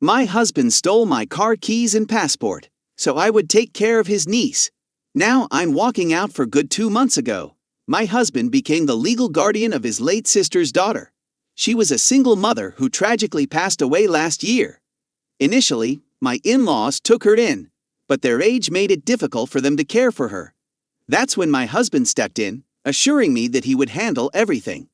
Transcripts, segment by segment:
My husband stole my car keys and passport, so I would take care of his niece. Now I'm walking out for good 2 months ago. My husband became the legal guardian of his late sister's daughter. She was a single mother who tragically passed away last year. Initially, my in-laws took her in, but their age made it difficult for them to care for her. That's when my husband stepped in, assuring me that he would handle everything.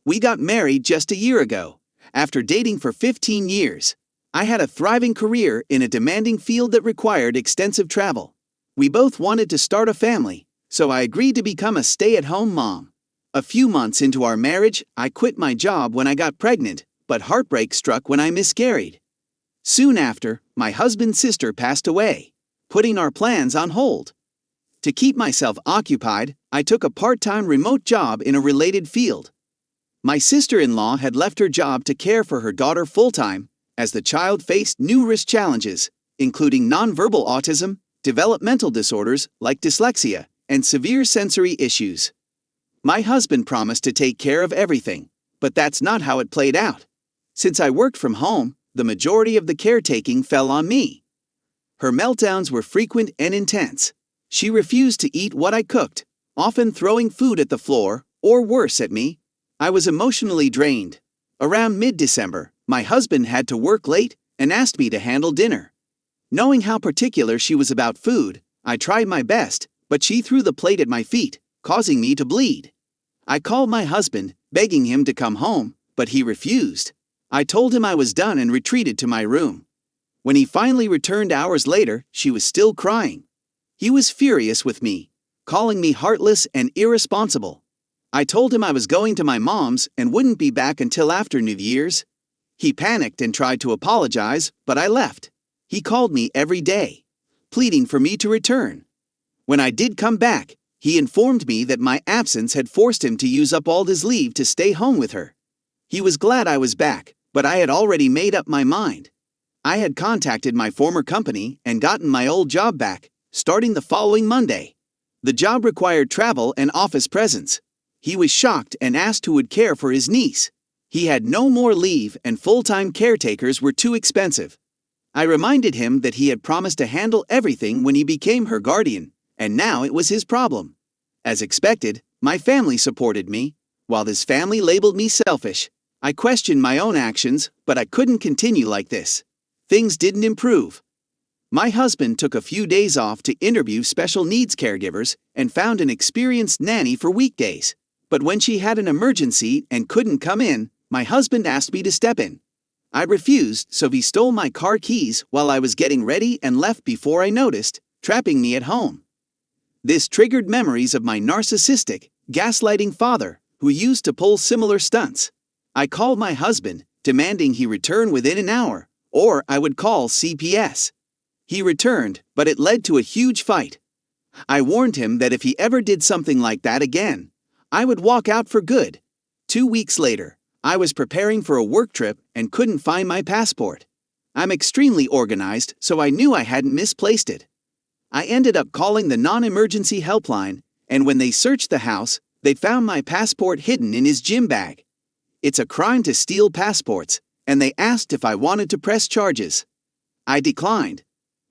We got married just a year ago, after dating for 15 years. I had a thriving career in a demanding field that required extensive travel. We both wanted to start a family, so I agreed to become a stay-at-home mom. A few months into our marriage, I quit my job when I got pregnant, but heartbreak struck when I miscarried. Soon after, my husband's sister passed away, putting our plans on hold. To keep myself occupied, I took a part-time remote job in a related field. My sister-in-law had left her job to care for her daughter full-time, as the child faced numerous challenges, including nonverbal autism, developmental disorders like dyslexia, and severe sensory issues. My husband promised to take care of everything, but that's not how it played out. Since I worked from home, the majority of the caretaking fell on me. Her meltdowns were frequent and intense. She refused to eat what I cooked, often throwing food at the floor, or worse at me. I was emotionally drained. Around mid-December, my husband had to work late and asked me to handle dinner. Knowing how particular she was about food, I tried my best, but she threw the plate at my feet, causing me to bleed. I called my husband, begging him to come home, but he refused. I told him I was done and retreated to my room. When he finally returned hours later, she was still crying. He was furious with me, calling me heartless and irresponsible. I told him I was going to my mom's and wouldn't be back until after New Year's. He panicked and tried to apologize, but I left. He called me every day, pleading for me to return. When I did come back, he informed me that my absence had forced him to use up all his leave to stay home with her. He was glad I was back, but I had already made up my mind. I had contacted my former company and gotten my old job back, starting the following Monday. The job required travel and office presence. He was shocked and asked who would care for his niece. He had no more leave and full-time caretakers were too expensive. I reminded him that he had promised to handle everything when he became her guardian, and now it was his problem. As expected, my family supported me, while his family labeled me selfish. I questioned my own actions, but I couldn't continue like this. Things didn't improve. My husband took a few days off to interview special needs caregivers and found an experienced nanny for weekdays. But when she had an emergency and couldn't come in, my husband asked me to step in. I refused, so he stole my car keys while I was getting ready and left before I noticed, trapping me at home. This triggered memories of my narcissistic, gaslighting father, who used to pull similar stunts. I called my husband, demanding he return within an hour, or I would call CPS. He returned, but it led to a huge fight. I warned him that if he ever did something like that again, I would walk out for good. 2 weeks later, I was preparing for a work trip and couldn't find my passport. I'm extremely organized, so I knew I hadn't misplaced it. I ended up calling the non-emergency helpline, and when they searched the house, they found my passport hidden in his gym bag. It's a crime to steal passports, and they asked if I wanted to press charges. I declined.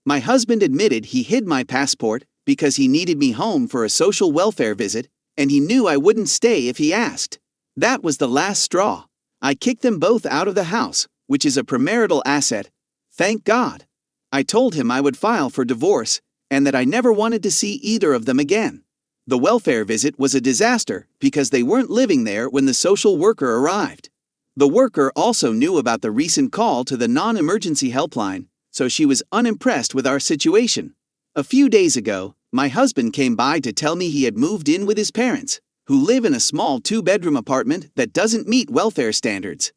My husband admitted he hid my passport because he needed me home for a social welfare visit, and he knew I wouldn't stay if he asked. That was the last straw. I kicked them both out of the house, which is a premarital asset. Thank God. I told him I would file for divorce, and that I never wanted to see either of them again. The welfare visit was a disaster because they weren't living there when the social worker arrived. The worker also knew about the recent call to the non-emergency helpline, so she was unimpressed with our situation. A few days ago, my husband came by to tell me he had moved in with his parents, who live in a small 2-bedroom apartment that doesn't meet welfare standards.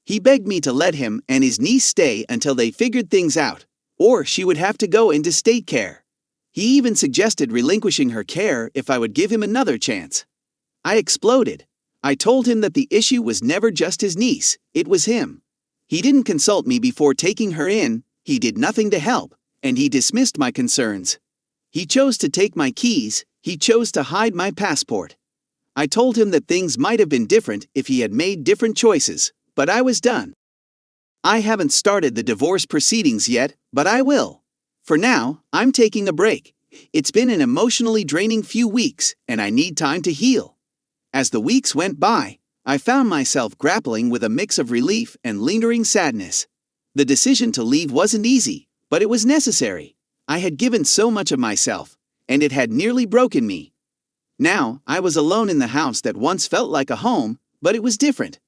He begged me to let him and his niece stay until they figured things out, or she would have to go into state care. He even suggested relinquishing her care if I would give him another chance. I exploded. I told him that the issue was never just his niece, it was him. He didn't consult me before taking her in, he did nothing to help, and he dismissed my concerns. He chose to take my keys, he chose to hide my passport. I told him that things might have been different if he had made different choices, but I was done. I haven't started the divorce proceedings yet, but I will. For now, I'm taking a break. It's been an emotionally draining few weeks, and I need time to heal. As the weeks went by, I found myself grappling with a mix of relief and lingering sadness. The decision to leave wasn't easy, but it was necessary. I had given so much of myself, and it had nearly broken me. Now, I was alone in the house that once felt like a home, but it was different.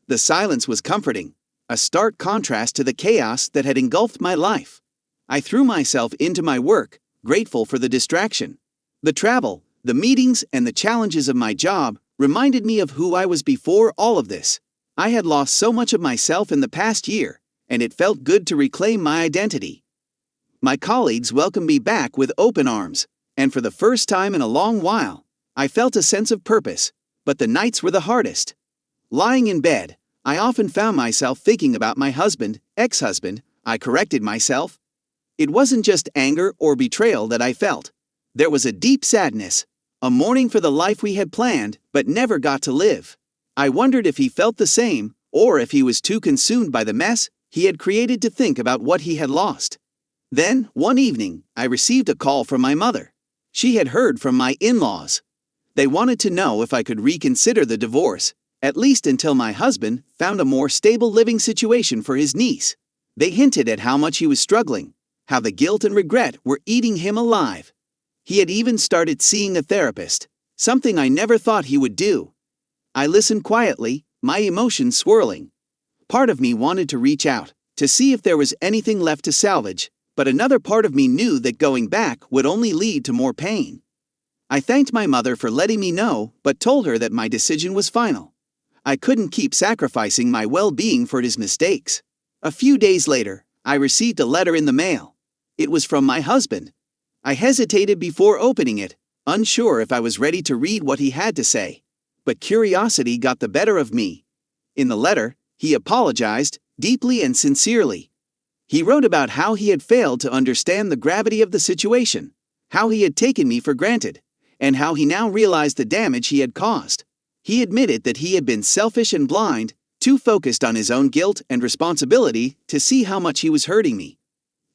The silence was comforting, a stark contrast to the chaos that had engulfed my life. I threw myself into my work, grateful for the distraction. The travel, the meetings, and the challenges of my job reminded me of who I was before all of this. I had lost so much of myself in the past year, and it felt good to reclaim my identity. My colleagues welcomed me back with open arms, and for the first time in a long while, I felt a sense of purpose, but the nights were the hardest. Lying in bed, I often found myself thinking about my husband, ex-husband. I corrected myself. It wasn't just anger or betrayal that I felt. There was a deep sadness, a mourning for the life we had planned but never got to live. I wondered if he felt the same, or if he was too consumed by the mess he had created to think about what he had lost. Then, one evening, I received a call from my mother. She had heard from my in-laws. They wanted to know if I could reconsider the divorce, at least until my husband found a more stable living situation for his niece. They hinted at how much he was struggling, how the guilt and regret were eating him alive. He had even started seeing a therapist, something I never thought he would do. I listened quietly, my emotions swirling. Part of me wanted to reach out, to see if there was anything left to salvage, but another part of me knew that going back would only lead to more pain. I thanked my mother for letting me know, but told her that my decision was final. I couldn't keep sacrificing my well-being for his mistakes. A few days later, I received a letter in the mail. It was from my husband. I hesitated before opening it, unsure if I was ready to read what he had to say. But curiosity got the better of me. In the letter, he apologized, deeply and sincerely. He wrote about how he had failed to understand the gravity of the situation, how he had taken me for granted, and how he now realized the damage he had caused. He admitted that he had been selfish and blind, too focused on his own guilt and responsibility to see how much he was hurting me.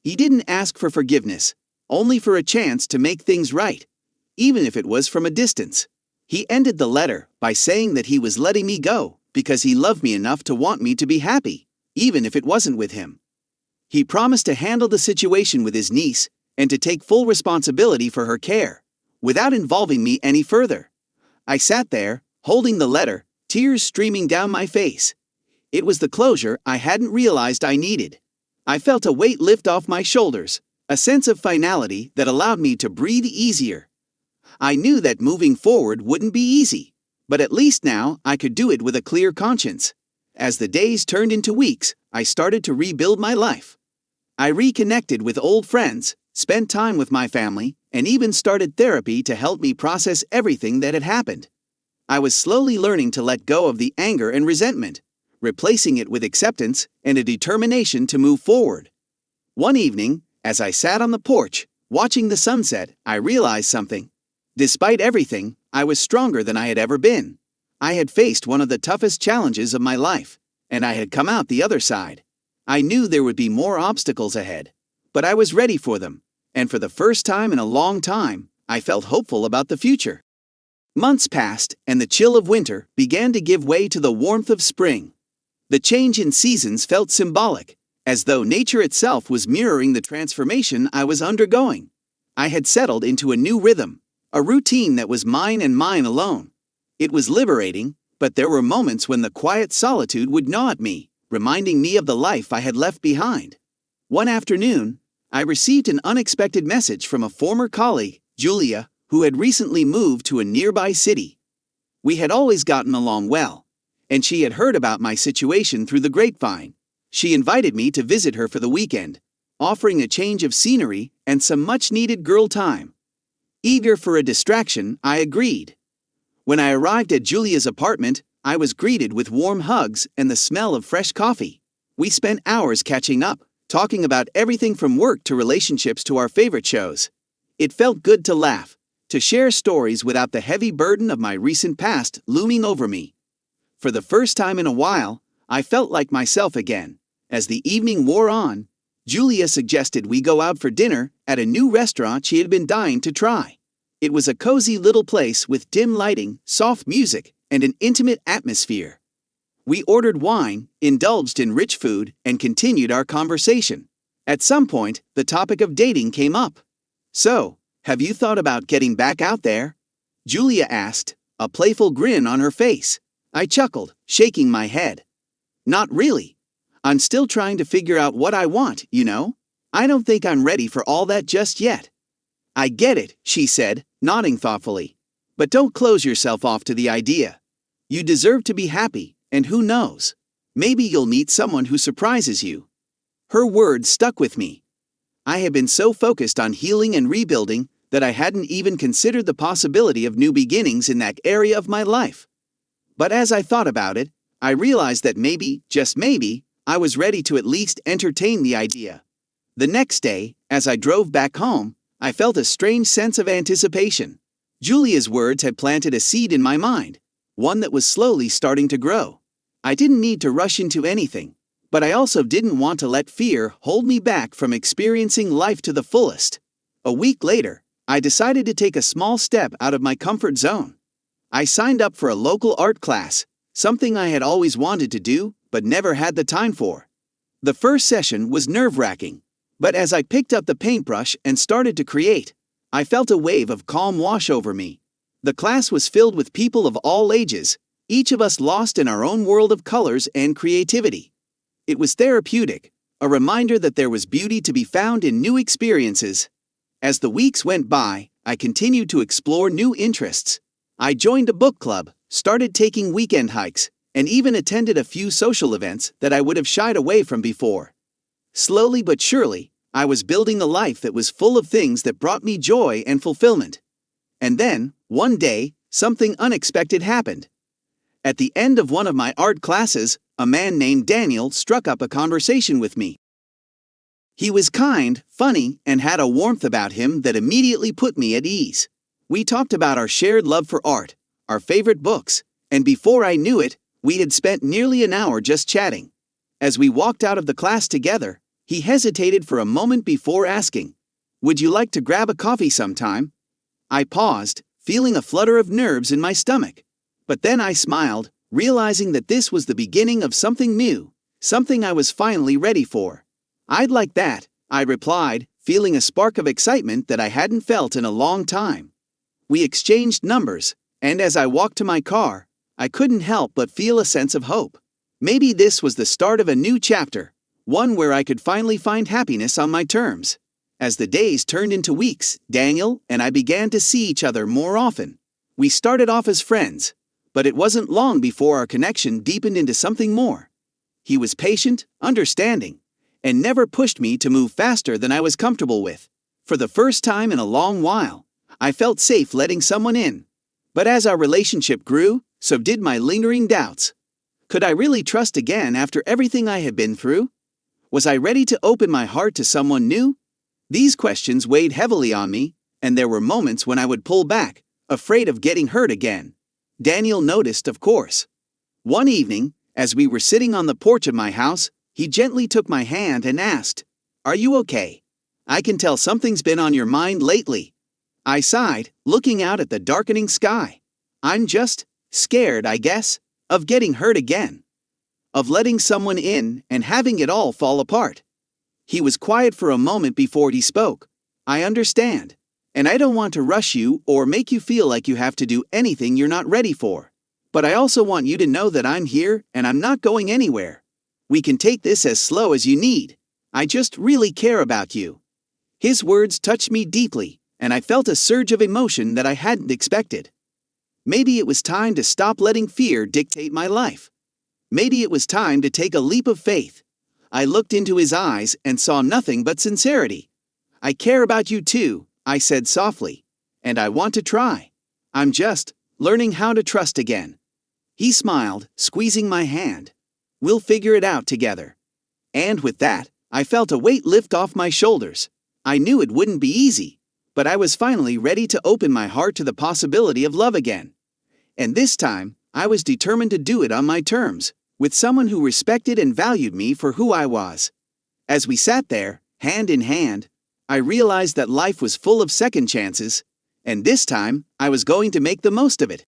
He didn't ask for forgiveness, only for a chance to make things right, even if it was from a distance. He ended the letter by saying that he was letting me go because he loved me enough to want me to be happy, even if it wasn't with him. He promised to handle the situation with his niece and to take full responsibility for her care, without involving me any further. I sat there, holding the letter, tears streaming down my face. It was the closure I hadn't realized I needed. I felt a weight lift off my shoulders, a sense of finality that allowed me to breathe easier. I knew that moving forward wouldn't be easy, but at least now I could do it with a clear conscience. As the days turned into weeks, I started to rebuild my life. I reconnected with old friends, spent time with my family, and even started therapy to help me process everything that had happened. I was slowly learning to let go of the anger and resentment, replacing it with acceptance and a determination to move forward. One evening, as I sat on the porch, watching the sunset, I realized something. Despite everything, I was stronger than I had ever been. I had faced one of the toughest challenges of my life, and I had come out the other side. I knew there would be more obstacles ahead, but I was ready for them, and for the first time in a long time, I felt hopeful about the future. Months passed, and the chill of winter began to give way to the warmth of spring. The change in seasons felt symbolic, as though nature itself was mirroring the transformation I was undergoing. I had settled into a new rhythm, a routine that was mine and mine alone. It was liberating, but there were moments when the quiet solitude would gnaw at me, reminding me of the life I had left behind. One afternoon, I received an unexpected message from a former colleague, Julia, who had recently moved to a nearby city. We had always gotten along well, and she had heard about my situation through the grapevine. She invited me to visit her for the weekend, offering a change of scenery and some much-needed girl time. Eager for a distraction, I agreed. When I arrived at Julia's apartment, I was greeted with warm hugs and the smell of fresh coffee. We spent hours catching up, talking about everything from work to relationships to our favorite shows. It felt good to laugh, to share stories without the heavy burden of my recent past looming over me. For the first time in a while, I felt like myself again, As the evening wore on, Julia suggested we go out for dinner at a new restaurant she had been dying to try. It was a cozy little place with dim lighting, soft music, and an intimate atmosphere. We ordered wine, indulged in rich food, and continued our conversation. At some point, the topic of dating came up. "So, have you thought about getting back out there?" Julia asked, a playful grin on her face. I chuckled, shaking my head. "Not really. I'm still trying to figure out what I want, you know? I don't think I'm ready for all that just yet." "I get it," she said, nodding thoughtfully. "But don't close yourself off to the idea. You deserve to be happy, and who knows? Maybe you'll meet someone who surprises you." Her words stuck with me. I had been so focused on healing and rebuilding that I hadn't even considered the possibility of new beginnings in that area of my life. But as I thought about it, I realized that maybe, just maybe, I was ready to at least entertain the idea. The next day, as I drove back home, I felt a strange sense of anticipation. Julia's words had planted a seed in my mind, one that was slowly starting to grow. I didn't need to rush into anything, but I also didn't want to let fear hold me back from experiencing life to the fullest. A week later, I decided to take a small step out of my comfort zone. I signed up for a local art class, something I had always wanted to do but never had the time for. The first session was nerve-wracking, but as I picked up the paintbrush and started to create, I felt a wave of calm wash over me. The class was filled with people of all ages, each of us lost in our own world of colors and creativity. It was therapeutic, a reminder that there was beauty to be found in new experiences. As the weeks went by, I continued to explore new interests. I joined a book club, started taking weekend hikes, and even attended a few social events that I would have shied away from before. Slowly but surely, I was building a life that was full of things that brought me joy and fulfillment. And then, one day, something unexpected happened. At the end of one of my art classes, a man named Daniel struck up a conversation with me. He was kind, funny, and had a warmth about him that immediately put me at ease. We talked about our shared love for art, our favorite books, and before I knew it, we had spent nearly an hour just chatting. As we walked out of the class together, he hesitated for a moment before asking, "Would you like to grab a coffee sometime?" I paused, feeling a flutter of nerves in my stomach. But then I smiled, realizing that this was the beginning of something new, something I was finally ready for. "I'd like that," I replied, feeling a spark of excitement that I hadn't felt in a long time. We exchanged numbers, and as I walked to my car, I couldn't help but feel a sense of hope. Maybe this was the start of a new chapter, one where I could finally find happiness on my terms. As the days turned into weeks, Daniel and I began to see each other more often. We started off as friends, but it wasn't long before our connection deepened into something more. He was patient, understanding, and never pushed me to move faster than I was comfortable with. For the first time in a long while, I felt safe letting someone in. But as our relationship grew, so did my lingering doubts. Could I really trust again after everything I had been through? Was I ready to open my heart to someone new? These questions weighed heavily on me, and there were moments when I would pull back, afraid of getting hurt again. Daniel noticed, of course. One evening, as we were sitting on the porch of my house, he gently took my hand and asked, "Are you okay? I can tell something's been on your mind lately." I sighed, looking out at the darkening sky. "I'm just scared, I guess, of getting hurt again. Of letting someone in and having it all fall apart." He was quiet for a moment before he spoke. "I understand. And I don't want to rush you or make you feel like you have to do anything you're not ready for. But I also want you to know that I'm here and I'm not going anywhere. We can take this as slow as you need. I just really care about you." His words touched me deeply, and I felt a surge of emotion that I hadn't expected. Maybe it was time to stop letting fear dictate my life. Maybe it was time to take a leap of faith. I looked into his eyes and saw nothing but sincerity. "I care about you too," I said softly, "and I want to try. I'm just learning how to trust again." He smiled, squeezing my hand. "We'll figure it out together." And with that, I felt a weight lift off my shoulders. I knew it wouldn't be easy, but I was finally ready to open my heart to the possibility of love again. And this time, I was determined to do it on my terms, with someone who respected and valued me for who I was. As we sat there, hand in hand, I realized that life was full of second chances, and this time I was going to make the most of it.